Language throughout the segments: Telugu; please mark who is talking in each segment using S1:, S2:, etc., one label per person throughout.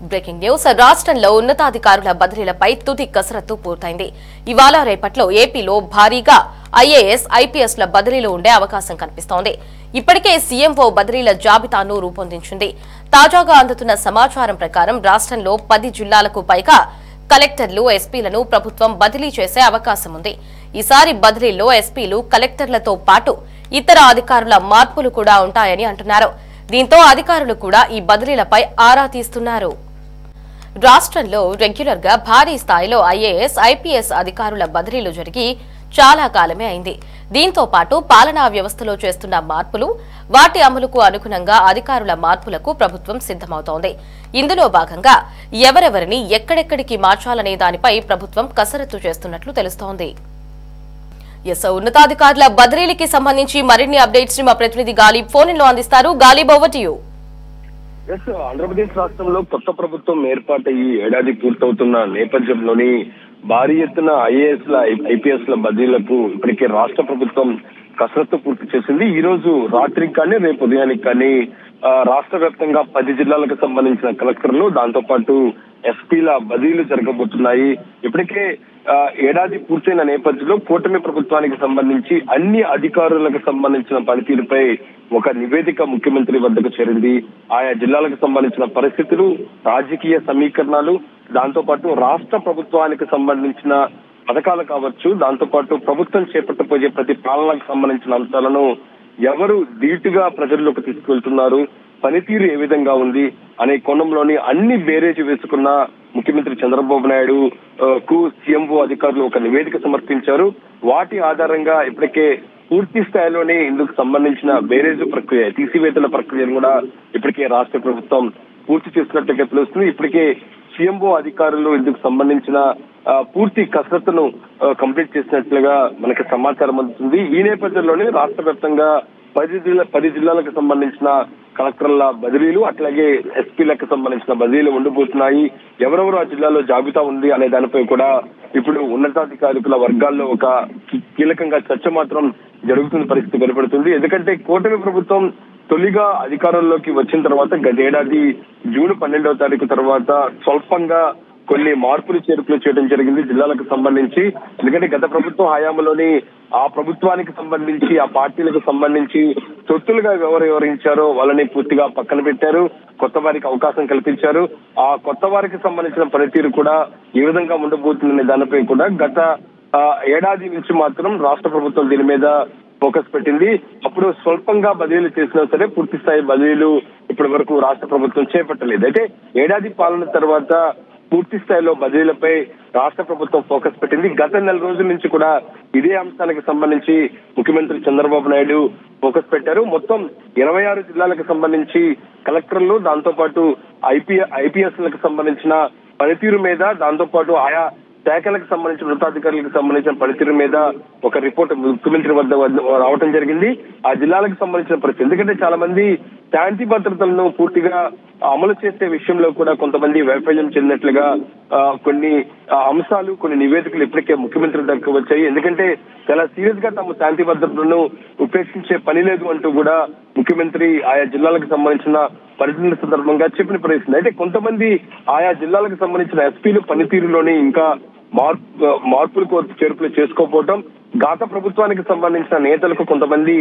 S1: బ్రేకింగ్ న్యూస్ రాష్ట్రంలో ఉన్నతాధికారుల బదిలీలపై తుది కసరత్తు పూర్తయింది. ఇవాళ రేపట్లో ఏపీలో భారీగా ఐఏఎస్, ఐపీఎస్ల బదిలీలు ఉండే అవకాశం కనిపిస్తోంది. ఇప్పటికే సీఎంఓ బదిలీల జాబితాను రూపొందించింది. తాజాగా అందుతున్న సమాచారం ప్రకారం రాష్ట్రంలో 10 జిల్లాలకు పైగా కలెక్టర్లు, ఎస్పీలను ప్రభుత్వం బదిలీ చేసే అవకాశం ఉంది. ఈసారి బదిలీల్లో ఎస్పీలు, కలెక్టర్లతో పాటు ఇతర అధికారుల మార్పులు కూడా ఉంటాయని అంటున్నారు. దీంతో అధికారులు కూడా ఈ బదిలీలపై ఆరా తీస్తున్నారు. రాష్ట్రంలో రెగ్యులర్ గా భారీ స్థాయిలో ఐఏఎస్, ఐపీఎస్ అధికారుల బదిలీలు జరిగి చాలా కాలమే అయింది. దీంతో పాటు పాలనా వ్యవస్థలో చేస్తున్న మార్పులు, వాటి అమలుకు అనుగుణంగా అధికారుల మార్పులకు ప్రభుత్వం సిద్దమవుతోంది. ఇందులో భాగంగా ఎవరెవరిని ఎక్కడెక్కడికి మార్చాలనే దానిపై ప్రభుత్వం కసరత్తు చేస్తున్నట్లు తెలుస్తోంది. ఉన్నతాధికారుల బదిలీలకి సంబంధించి మరిన్ని అప్డేట్స్ ని మా ప్రతినిధి గాలిబ్ ఫోన్ లో అందిస్తారు. Ghalib, over to you.
S2: Andhra Pradesh రాష్ట్రంలో కొత్త ప్రభుత్వం ఏర్పాటయ్యి ఏడాది పూర్తవుతున్న నేపథ్యంలోని భారీ ఎత్తున ఐఏఎస్ ల, ఐపీఎస్ ల బదిలీలకు ఇప్పటికే రాష్ట్ర ప్రభుత్వం కసరత్తు పూర్తి చేసింది. ఈ రోజు రాత్రికి కానీ రేపు ఉదయానికి కానీ రాష్ట్ర వ్యాప్తంగా 10 జిల్లాలకు సంబంధించిన కలెక్టర్లు, దాంతో పాటు ఎస్పీల బదిలీలు జరగబోతున్నాయి. ఇప్పటికే ఏడాది పూర్తయిన నేపథ్యంలో కూటమి ప్రభుత్వానికి సంబంధించి అన్ని అధికారులకు సంబంధించిన పనితీరుపై ఒక నివేదిక ముఖ్యమంత్రి వద్దకు చేరింది. ఆయా జిల్లాలకు సంబంధించిన పరిస్థితులు, రాజకీయ సమీకరణాలు, దాంతో పాటు రాష్ట్ర ప్రభుత్వానికి సంబంధించిన పథకాలు కావచ్చు, దాంతో పాటు ప్రభుత్వం చేపట్టబోయే ప్రతి పాలనకు సంబంధించిన అంశాలను ఎవరు ధీటుగా ప్రజల్లోకి తీసుకెళ్తున్నారు, పనితీరు ఏ విధంగా ఉంది అనే కోణంలోని అన్ని బేరేజ్ వేసుకున్న ముఖ్యమంత్రి చంద్రబాబు నాయుడు కు సీఎంఓ అధికారులు ఒక నివేదిక సమర్పించారు. వాటి ఆధారంగా ఇప్పటికే పూర్తి స్థాయిలోనే ఇందుకు సంబంధించిన బేరేజ్ ప్రక్రియ, తీసివేతల ప్రక్రియను కూడా ఇప్పటికే రాష్ట్ర ప్రభుత్వం పూర్తి చేసినట్టుగా తెలుస్తుంది. ఇప్పటికే సీఎంఓ అధికారులు ఇందుకు సంబంధించిన పూర్తి కసరత్తును కంప్లీట్ చేసినట్లుగా మనకి సమాచారం అందుతుంది. ఈ నేపథ్యంలోనే రాష్ట్ర వ్యాప్తంగా 10 జిల్లాలకు సంబంధించిన కలెక్టర్ల బదిలీలు, అట్లాగే ఎస్పీలకు సంబంధించిన బదిలీలు ఉండబోతున్నాయి. ఎవరెవరు ఆ జిల్లాలో జాబితా ఉంది అనే దానిపై కూడా ఇప్పుడు ఉన్నతాధికారుల వర్గాల్లో ఒక కీలకంగా చర్చ మాత్రం జరుగుతున్న పరిస్థితి కనపడుతుంది. ఎందుకంటే కూటమి ప్రభుత్వం తొలిగా అధికారంలోకి వచ్చిన తర్వాత గతేడాది జూన్ 12వ తారీఖు తర్వాత స్వల్పంగా కొన్ని మార్పులు చేర్పులు చేయడం జరిగింది జిల్లాలకు సంబంధించి. ఎందుకంటే గత ప్రభుత్వం హయాంలోని ఆ ప్రభుత్వానికి సంబంధించి, ఆ పార్టీలకు సంబంధించి తొత్తులుగా ఎవరు వివరించారో వాళ్ళని పూర్తిగా పక్కన పెట్టారు, కొత్త వారికి అవకాశం కల్పించారు. ఆ కొత్త వారికి సంబంధించిన పనితీరు కూడా ఏ విధంగా ఉండబోతుందనే దానిపై కూడా గత ఏడాది నుంచి మాత్రం రాష్ట్ర ప్రభుత్వం దీని మీద ఫోకస్ పెట్టింది. అప్పుడు స్వల్పంగా బదిలీలు చేసినా సరే పూర్తి స్థాయి బదిలీలు ఇప్పటి వరకు రాష్ట్ర ప్రభుత్వం చేపట్టలేదు. అయితే ఏడాది పాలన తర్వాత పూర్తి స్థాయిలో బదిలీలపై రాష్ట్ర ప్రభుత్వం ఫోకస్ పెట్టింది. గత నెల రోజుల నుంచి కూడా ఇదే అంశానికి సంబంధించి ముఖ్యమంత్రి చంద్రబాబు నాయుడు ఫోకస్ పెట్టారు. మొత్తం 26 జిల్లాలకు సంబంధించి కలెక్టర్లు, దాంతో పాటు ఐపీఎస్ లకు సంబంధించిన పనితీరు మీద, దాంతో పాటు ఆయా శాఖలకు సంబంధించిన ఉన్నతాధికారులకు సంబంధించిన పనితీరు మీద ఒక రిపోర్ట్ ముఖ్యమంత్రి వద్ద రావడం జరిగింది. ఆ జిల్లాలకు సంబంధించిన పరిస్థితి, ఎందుకంటే చాలా మంది శాంతి భద్రతలను పూర్తిగా అమలు చేసే విషయంలో కూడా కొంతమంది వైఫల్యం చెందినట్లుగా కొన్ని అంశాలు, కొన్ని నివేదికలు ఇప్పటికే ముఖ్యమంత్రి దగ్గరకు వచ్చాయి. ఎందుకంటే చాలా సీరియస్ గా తమ శాంతి భద్రతలను ఉపేక్షించే పని లేదు అంటూ కూడా ముఖ్యమంత్రి ఆయా జిల్లాలకు సంబంధించిన పరిస్థితుల సందర్భంగా చెప్పిన పరిస్థితి. అయితే కొంతమంది ఆయా జిల్లాలకు సంబంధించిన ఎస్పీలు పనితీరులోని ఇంకా మార్పులు చేర్పులు చేసుకోకపోవటం, గత ప్రభుత్వానికి సంబంధించిన నేతలకు కొంతమంది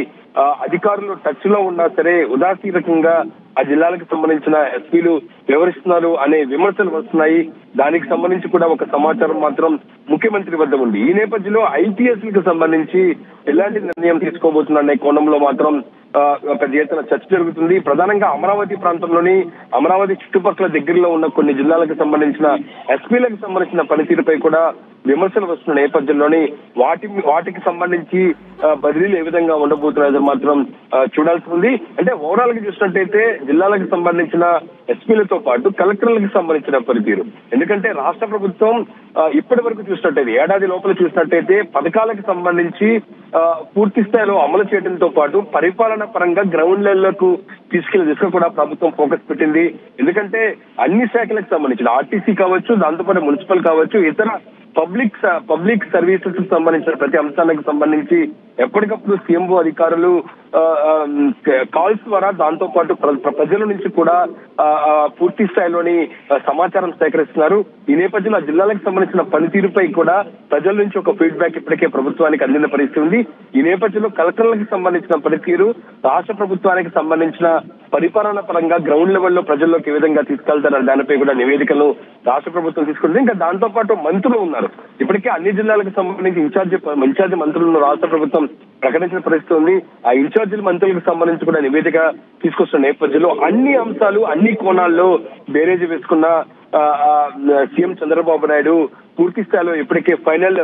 S2: అధికారులు టచ్ లో ఉన్నా సరే ఉదాసీనకంగా ఆ జిల్లాలకు సంబంధించిన ఎస్పీలు వ్యవహరిస్తున్నారు అనే విమర్శలు వస్తున్నాయి. దానికి సంబంధించి కూడా ఒక సమాచారం మాత్రం ముఖ్యమంత్రి వద్ద ఉంది. ఈ నేపథ్యంలో ఐపీఎస్ లకు సంబంధించి ఎలాంటి నిర్ణయం తీసుకోబోతున్న కోణంలో మాత్రం ఒక ఎత్తున చర్చ జరుగుతుంది. ప్రధానంగా అమరావతి ప్రాంతంలోని, అమరావతి చుట్టుపక్కల దగ్గరలో ఉన్న కొన్ని జిల్లాలకు సంబంధించిన ఎస్పీలకు సంబంధించిన పనితీరుపై కూడా విమర్శలు వస్తున్న నేపథ్యంలోని వాటికి సంబంధించి బదిలీలు ఏ విధంగా ఉండబోతున్నాయో మాత్రం చూడాల్సి ఉంది. అంటే ఓవరాల్ గా చూసినట్టయితే జిల్లాలకు సంబంధించిన ఎస్పీలతో పాటు కలెక్టర్లకు సంబంధించిన పనితీరు, ఎందుకంటే రాష్ట్ర ప్రభుత్వం ఇప్పటి వరకు చూసినట్టయితే ఏడాది లోపల చూసినట్టయితే పథకాలకు సంబంధించి పూర్తి స్థాయిలో అమలు చేయడంతో పాటు పరిపాలన పరంగా గ్రౌండ్ లెవెల్లకు తీసుకెళ్లే దిశగా కూడా ప్రభుత్వం ఫోకస్ పెట్టింది. ఎందుకంటే అన్ని శాఖలకు సంబంధించిన ఆర్టీసీ కావచ్చు, దాంతోపాటు మున్సిపల్ కావచ్చు, ఇతర పబ్లిక్ సర్వీసెస్ కు సంబంధించిన ప్రతి అంశానికి సంబంధించి ఎప్పటికప్పుడు సీఎంఓ అధికారులు కాల్స్ ద్వారా దాంతో పాటు ప్రజల నుంచి కూడా పూర్తి స్థాయిలోని సమాచారం సేకరిస్తున్నారు. ఈ నేపథ్యంలో ఆ జిల్లాలకు సంబంధించిన పనితీరుపై కూడా ప్రజల నుంచి ఒక ఫీడ్బ్యాక్ ఇప్పటికే ప్రభుత్వానికి అందిన పరిస్థితి ఉంది. ఈ నేపథ్యంలో కలెక్టర్లకు సంబంధించిన పనితీరు, రాష్ట్ర ప్రభుత్వానికి సంబంధించిన పరిపాలన పరంగా గ్రౌండ్ లెవెల్లో ప్రజల్లోకి ఏ విధంగా తీసుకెళ్తారన్న దానిపై కూడా నివేదికలు రాష్ట్ర ప్రభుత్వం తీసుకుంటుంది. ఇంకా దాంతో పాటు మంత్రులు ఉన్నారు. ఇప్పటికే అన్ని జిల్లాలకు సంబంధించి ఇన్ఛార్జి మంత్రులను రాష్ట్ర ప్రభుత్వం ప్రకటించిన పరిస్థితి ఉంది. ఆ ఇన్ఛార్జీల మంత్రులకు సంబంధించి కూడా నివేదిక తీసుకొస్తున్న నేపథ్యంలో అన్ని అంశాలు అన్ని కోణాల్లో బేరేజీ వేసుకున్న సీఎం చంద్రబాబు నాయుడు పూర్తి స్థాయిలో ఇప్పటికే ఫైనల్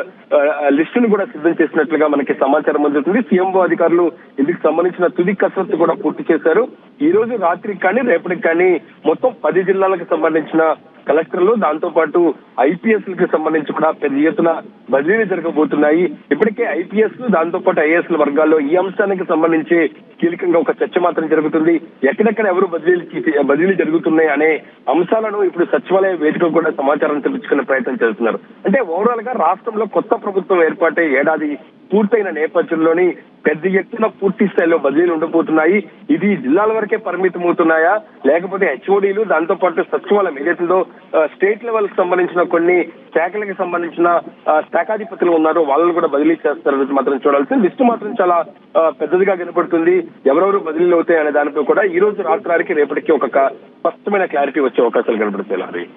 S2: లిస్టును కూడా సిద్ధం చేసినట్లుగా మనకి సమాచారం అందుతుంది. సీఎంఓ అధికారులు ఇందుకు సంబంధించిన తుది కసరత్తు కూడా పూర్తి చేశారు. ఈ రోజు రాత్రికి కానీ రేపటికి కానీ మొత్తం 10 జిల్లాలకు సంబంధించిన కలెక్టర్లు, దాంతో పాటు ఐపీఎస్ లకు సంబంధించి కూడా పెద్ద ఎత్తున బదిలీలు జరగబోతున్నాయి. ఇప్పటికే ఐపీఎస్ దాంతో పాటు ఐఏఎస్ వర్గాల్లో ఈ అంశానికి సంబంధించి కీలకంగా ఒక చర్చ మాత్రం జరుగుతుంది. ఎక్కడెక్కడ ఎవరు బదిలీలు జరుగుతున్నాయి అనే అంశాలను ఇప్పుడు సచివాలయ వేదిక కూడా సమాచారం తెప్పించుకునే ప్రయత్నం చేస్తున్నారు. అంటే ఓవరాల్ గా రాష్ట్రంలో కొత్త ప్రభుత్వం ఏర్పాటై ఏడాది పూర్తయిన నేపథ్యంలోని పెద్ద ఎత్తున పూర్తి స్థాయిలో బదిలీలు ఉండబోతున్నాయి. ఇది జిల్లాల వరకే పరిమితం అవుతున్నాయా, లేకపోతే హెచ్ఓడీలు దాంతో పాటు సచివాలయం ఏదైతుందో స్టేట్ లెవెల్ కి సంబంధించిన కొన్ని శాఖలకు సంబంధించిన శాఖాధిపతులు ఉన్నారో వాళ్ళని కూడా బదిలీ చేస్తారనేది మాత్రం చూడాల్సింది. లిస్టు మాత్రం చాలా పెద్దదిగా కనపడుతుంది. ఎవరెవరు బదిలీలు అవుతాయి అనే దానిపై కూడా ఈ రోజు రాత్రికి రేపటికి ఒక స్పష్టమైన క్లారిటీ వచ్చే అవకాశాలు కనపడుతున్నాయి.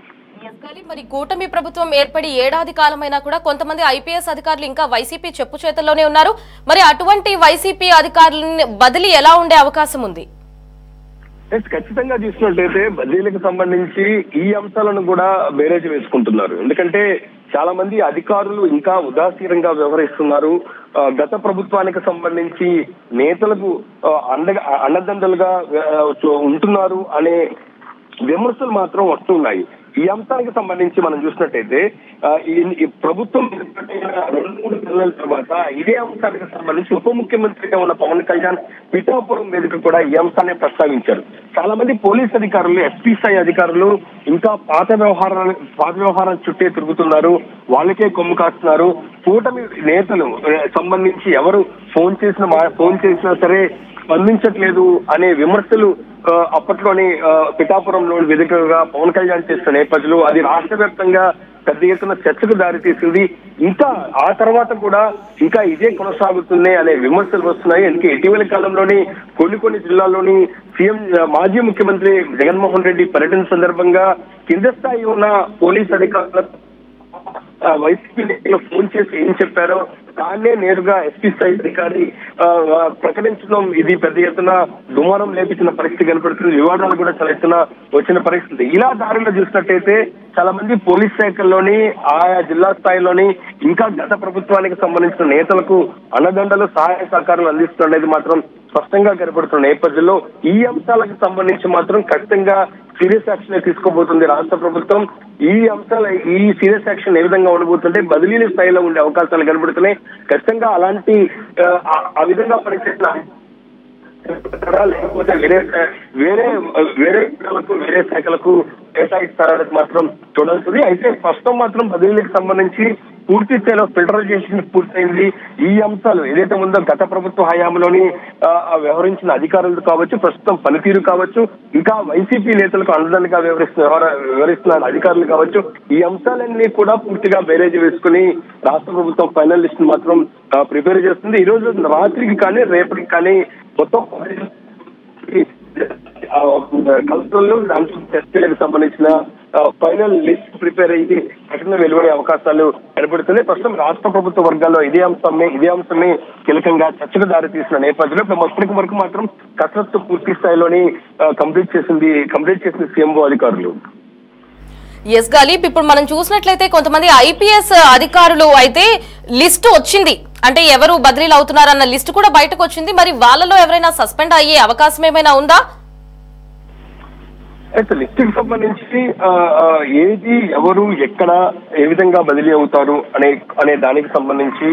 S1: మరి కూటమి ప్రభుత్వం ఏర్పడి ఏడాది కాలమైనా కూడా కొంతమంది ఐపీఎస్ అధికారులు ఇంకా వైసీపీ చెప్పు చేతుల్లోనే ఉన్నారు. మరి అటువంటి వైసీపీ అధికారులని బదిలీ ఎలా ఉండే అవకాశం ఉంది?
S2: ఖచ్చితంగా చూసినట్లయితే బదిలీలకు సంబంధించి ఈ అంశాలను కూడా బేరేజ్ వేసుకుంటున్నారు. ఎందుకంటే చాలా మంది అధికారులు ఇంకా ఉదాసీనంగా వ్యవహరిస్తున్నారు. గత ప్రభుత్వానికి సంబంధించి నేతలకు అండదండలుగా ఉంటున్నారు అనే విమర్శలు మాత్రం వస్తున్నాయి. ఈ అంశానికి సంబంధించి మనం చూసినట్టయితే ఈ ప్రభుత్వం 2-3 నెలల తర్వాత ఇదే అంశానికి సంబంధించి ఉప ముఖ్యమంత్రిగా ఉన్న పవన్ కళ్యాణ్ పిఠాపురం వేదిక కూడా ఈ అంశాన్ని ప్రస్తావించారు. చాలా మంది పోలీస్ అధికారులు, ఎస్పీ స్థాయి అధికారులు ఇంకా పాత వ్యవహారాల చుట్టే తిరుగుతున్నారు, వాళ్ళకే కొమ్ము కాస్తున్నారు. కూటమి నేతలు సంబంధించి ఎవరు ఫోన్ చేసినా సరే స్పందించట్లేదు అనే విమర్శలు అప్పట్లోని పిఠాపురంలో వేదికగా పవన్ కళ్యాణ్ చేస్తున్న నేపథ్యంలో అది రాష్ట్ర వ్యాప్తంగా పెద్ద ఎత్తున చర్చకు దారితీసింది. ఇంకా ఆ తర్వాత కూడా ఇంకా ఇదే కొనసాగుతున్నాయి అనే విమర్శలు వస్తున్నాయి. అందుకే ఇటీవల కాలంలోని కొన్ని జిల్లాల్లోని మాజీ ముఖ్యమంత్రి జగన్మోహన్ రెడ్డి పర్యటన సందర్భంగా కింద స్థాయి ఉన్న పోలీస్ అధికారుల వైసీపీ నేతలు ఫోన్ చేసి ఏం చెప్పారో దాన్నే నేరుగా ఎస్పీ స్థాయి అధికారి ప్రకటించడం ఇది పెద్ద ఎత్తున దుమారం లేపించిన పరిస్థితి కనపడుతుంది. వివాదాలు కూడా చాలా ఎత్తున వచ్చిన పరిస్థితి. ఇలా దారిలో చూసినట్టయితే చాలా మంది పోలీస్ శాఖల్లోని ఆయా జిల్లా స్థాయిలోని ఇంకా గత ప్రభుత్వానికి సంబంధించిన నేతలకు అండదండలు సహాయ సహకారాలు అందిస్తున్నది మాత్రం స్పష్టంగా కనపడుతున్న నేపథ్యంలో ఈ అంశాలకు సంబంధించి మాత్రం ఖచ్చితంగా సీరియస్ యాక్షన్ తీసుకోబోతుంది రాష్ట్ర ప్రభుత్వం. ఈ సీరియస్ యాక్షన్ ఏ విధంగా ఉండబోతుంటే బదిలీల స్థాయిలో ఉండే అవకాశాలు కనబడుతున్నాయి. ఖచ్చితంగా అలాంటి ఆ విధంగా పనిచేసిన లేకపోతే వేరే శాఖలకు కేటాయిస్తారనేది మాత్రం చూడాల్సింది. అయితే ప్రస్తుతం మాత్రం బదిలీలకు సంబంధించి పూర్తి స్థాయిలో ఫిల్టరైజేషన్ పూర్తయింది. ఈ అంశాలు ఏదైతే ఉందో గత ప్రభుత్వ హయాంలోని వ్యవహరించిన అధికారులు కావచ్చు, ప్రస్తుతం పనితీరు కావచ్చు, ఇంకా వైసీపీ నేతలకు అండదండగా వ్యవహరిస్తున్న అధికారులు కావచ్చు, ఈ అంశాలన్నీ కూడా పూర్తిగా బేరేజ్ వేసుకుని రాష్ట్ర ప్రభుత్వం ఫైనల్ లిస్ట్ మాత్రం ప్రిపేర్ చేస్తుంది. ఈ రోజు రాత్రికి కానీ రేపటికి కానీ మొత్తం కలెక్టర్లు దాంట్లో చర్చలకు సంబంధించిన ఫైనల్ లిస్ట్ ప్రిపేర్ అయ్యి ప్రకటన వెలువడే అవకాశాలు కనబడుతున్నాయి. ప్రస్తుతం రాష్ట్ర ప్రభుత్వ వర్గాల్లో ఇదే అంశమే కీలకంగా చర్చకు దారి తీసిన నేపథ్యంలో ఇప్పటి వరకు మాత్రం కసరత్తు పూర్తి స్థాయిలోని కంప్లీట్ చేసిన సీఎంఓ అధికారులు.
S1: ఎస్ గాలిబ్, ఇప్పుడు మనం చూసినట్లయితే కొంతమంది ఐపీఎస్ అధికారులు అయితే లిస్టు వచ్చింది, అంటే ఎవరు బదిలీలు అవుతున్నారన్న లిస్టు కూడా బయటకు వచ్చింది. మరి వాళ్ళలో ఎవరైనా సస్పెండ్ అయ్యే అవకాశం ఏమైనా ఉందా?
S2: అయితే లిస్టుకి సంబంధించి ఏది ఎవరు ఎక్కడ ఏ విధంగా బదిలీ అవుతారు అనే దానికి సంబంధించి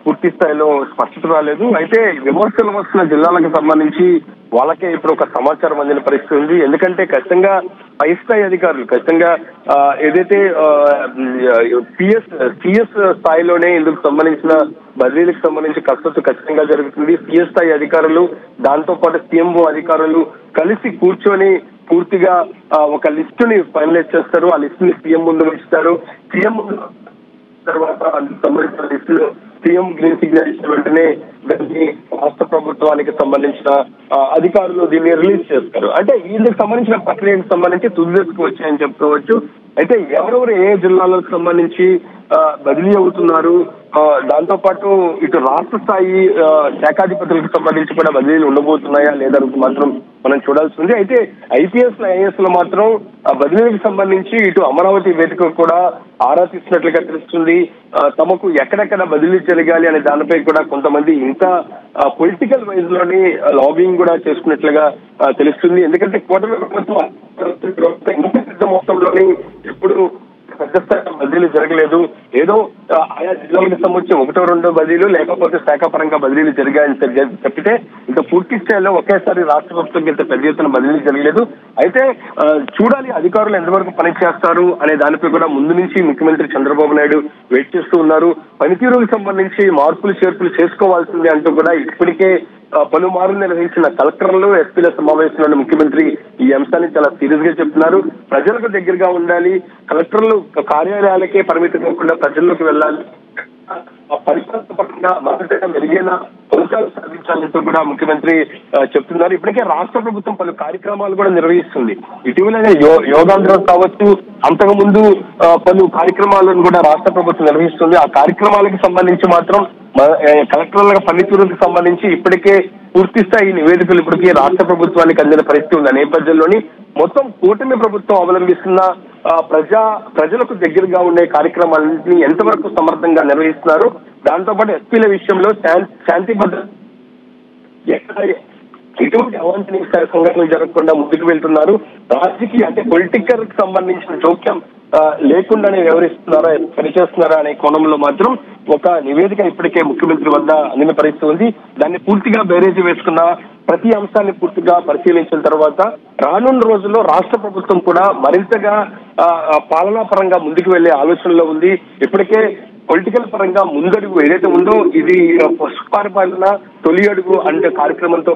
S2: పూర్తి స్థాయిలో స్పష్టత రాలేదు. అయితే విమర్శలు వస్తున్న జిల్లాలకు సంబంధించి వాళ్ళకే ఇప్పుడు ఒక సమాచారం అందిన పరిస్థితి ఉంది. ఎందుకంటే ఖచ్చితంగా పై స్థాయి అధికారులు ఖచ్చితంగా ఏదైతే సిఎస్ స్థాయిలోనే ఇందుకు సంబంధించిన బదిలీలకు సంబంధించి కసరత్తు ఖచ్చితంగా జరుగుతుంది. సిఎస్ స్థాయి అధికారులు దాంతో పాటు సిఎంఓ అధికారులు కలిసి కూర్చొని పూర్తిగా ఒక లిస్టుని ఫైనలైజ్ చేస్తారు. ఆ లిస్టుని సీఎం ముందు ఉంచుతారు. సీఎం తర్వాత అందుకు సంబంధించిన లిస్టులో సీఎం గ్రీన్ సిగ్నల్ ఇచ్చిన వెంటనే దాన్ని రాష్ట్ర ప్రభుత్వానికి సంబంధించిన అధికారులు దీన్ని రిలీజ్ చేస్తారు. అంటే ఇందుకు సంబంధించిన ప్రక్రియకు సంబంధించి తుది దశకు వచ్చాయని చెప్పుకోవచ్చు. అయితే ఎవరెవరు ఏ జిల్లాలకు సంబంధించి బదిలీ అవుతున్నారు, దాంతో పాటు ఇటు రాష్ట్ర స్థాయి శాఖాధిపతులకు సంబంధించి కూడా బదిలీలు ఉండబోతున్నాయా లేదా మాత్రం మనం చూడాల్సి ఉంది. అయితే ఐపీఎస్ ఐఏఎస్ లో మాత్రం బదిలీలకు సంబంధించి ఇటు అమరావతి వేదిక కూడా ఆరా తీసినట్లుగా తెలుస్తుంది. తమకు ఎక్కడెక్కడ బదిలీ జరగాలి అనే దానిపై కూడా కొంతమంది ఇంకా పొలిటికల్ వైజ్ లోని లాబింగ్ కూడా చేసుకున్నట్లుగా తెలుస్తుంది. ఎందుకంటే కూటమి ప్రభుత్వం ఇంత పెద్ద మొత్తంలోని ఎప్పుడు పెద్ద స్థాయి బదిలీలు జరగలేదు. ఏదో ఆయా జిల్లాలకు సంబంధించి 1-2 బదిలీలు లేకపోతే శాఖపరంగా బదిలీలు జరిగాయని చెప్పితే ఇంకా పూర్తి స్థాయిలో ఒకేసారి రాష్ట్ర ప్రభుత్వం ఇంత పెద్ద ఎత్తున బదిలీలు జరగలేదు. అయితే చూడాలి అధికారులు ఎంతవరకు పనిచేస్తారు అనే దానిపై కూడా ముందు నుంచి ముఖ్యమంత్రి చంద్రబాబు నాయుడు వెయిట్ చేస్తూ ఉన్నారు. పనితీరుకు సంబంధించి మార్పులు చేర్పులు చేసుకోవాల్సిందే అంటూ కూడా ఇప్పటికే పలుమార్లు నిర్వహించిన కలెక్టర్లు ఎస్పీల సమావేశంలో ముఖ్యమంత్రి ఈ అంశాన్ని చాలా సీరియస్ గా చెప్తున్నారు. ప్రజలకు దగ్గరగా ఉండాలి, కలెక్టర్లు కార్యాలయాలకే పరిమితం కాకుండా ప్రజల్లోకి వెళ్ళాలి, పరిపాలన పరంగా మరింతగా మెరుగైన ఫలితాలు సాధించాలంటూ కూడా ముఖ్యమంత్రి చెప్తున్నారు. ఇప్పటికే రాష్ట్ర ప్రభుత్వం పలు కార్యక్రమాలు కూడా నిర్వహిస్తుంది. ఇటీవల యోగాంధ్రం కావచ్చు, అంతకు ముందు పలు కార్యక్రమాలను కూడా రాష్ట్ర ప్రభుత్వం నిర్వహిస్తుంది. ఆ కార్యక్రమాలకు సంబంధించి మాత్రం కలెక్టర్ల పనితీరుకు సంబంధించి ఇప్పటికే పూర్తి స్థాయి నివేదికలు ఇప్పటికే రాష్ట్ర ప్రభుత్వానికి అందిన పరిస్థితి ఉంది. నేపథ్యంలోని మొత్తం కూటమి ప్రభుత్వం అవలంబిస్తున్న ప్రజలకు దగ్గరగా ఉండే కార్యక్రమాలన్నింటినీ ఎంతవరకు సమర్థంగా నిర్వహిస్తున్నారు, దాంతో పాటు ఎస్పీల విషయంలో శాంతి భద్రత ఎటువంటి అవాంఛనీయ సంఘటనలు జరగకుండా ముందుకు వెళ్తున్నారు, రాజకీయ అంటే పొలిటికల్ కి సంబంధించిన జోక్యం లేకుండానే వ్యవహరిస్తున్నారా పనిచేస్తున్నారా అనే కోణంలో మాత్రం ఒక నివేదిక ఇప్పటికే ముఖ్యమంత్రి వద్ద అందిన పరిస్థితి ఉంది. దాన్ని పూర్తిగా బేరేజీ వేసుకున్న ప్రతి అంశాన్ని పూర్తిగా పరిశీలించిన తర్వాత రానున్న రోజుల్లో రాష్ట్ర ప్రభుత్వం కూడా మరింతగా పాలనా పరంగా ముందుకు వెళ్లే ఆలోచనలో ఉంది. ఇప్పటికే పొలిటికల్ పరంగా ముందడుగు ఏదైతే ఉందో ఇది పరిపాలన తొలి అడుగు అంటే కార్యక్రమంతో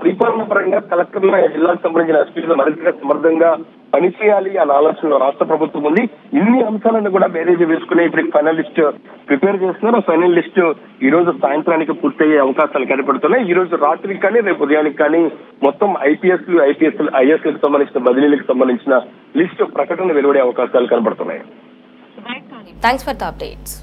S2: పరిపాలన పరంగా కలెక్టర్ల జిల్లాకు సంబంధించిన ఎస్పీలు మరింతగా సమర్థంగా పనిచేయాలి అన్న ఆలోచనలో రాష్ట్ర ప్రభుత్వం ఉంది. ఇన్ని అంశాలను కూడా బేరేజీ వేసుకునే ఇప్పుడు ఫైనల్ లిస్ట్ ప్రిపేర్ చేస్తున్నారు. ఫైనల్ లిస్ట్ ఈ రోజు సాయంత్రానికి పూర్తయ్యే అవకాశాలు కనపడుతున్నాయి. ఈ రోజు రాత్రికి కానీ రేపు ఉదయానికి కానీ మొత్తం ఐఏఎస్లకు సంబంధించిన బదిలీలకు సంబంధించిన లిస్టు ప్రకటన వెలువడే అవకాశాలు కనబడుతున్నాయి.
S1: Thanks for the updates.